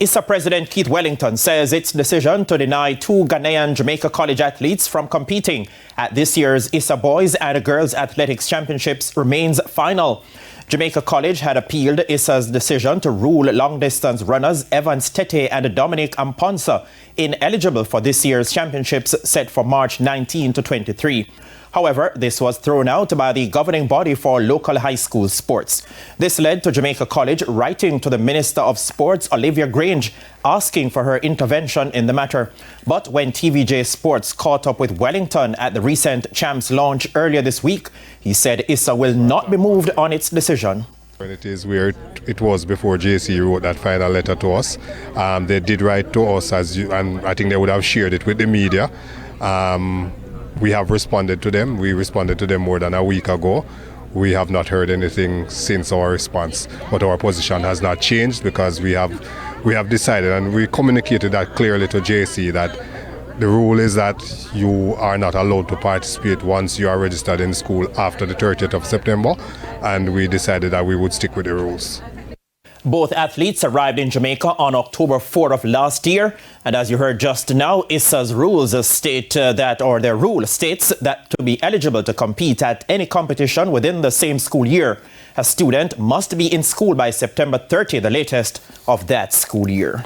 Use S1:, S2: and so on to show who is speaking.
S1: ISSA President Keith Wellington says its decision to deny two Ghanaian Jamaica College athletes from competing at this year's ISSA Boys and Girls Athletics Championships remains final. Jamaica College had appealed ISSA's decision to rule long-distance runners Evans Tete and Dominic Amponsa ineligible for this year's championships set for March 19 to 23. However, this was thrown out by the governing body for local high school sports. This led to Jamaica College writing to the Minister of Sports, Olivia Grange, asking for her intervention in the matter. But when TVJ Sports caught up with Wellington at the recent Champs launch earlier this week, he said ISSA will not be moved on its decision.
S2: It is where it was before JC wrote that final letter to us. They did write to us, and I think they would have shared it with the media. We have responded to them. We responded to them more than a week ago. We have not heard anything since our response, but our position has not changed because we have decided, and we communicated that clearly to JC, that the rule is that you are not allowed to participate once you are registered in school after the 30th of September, and we decided that we would stick with the rules.
S1: Both athletes arrived in Jamaica on October 4th of last year. And as you heard just now, ISSA's rules state their rule states that to be eligible to compete at any competition within the same school year, a student must be in school by September 30, the latest of that school year.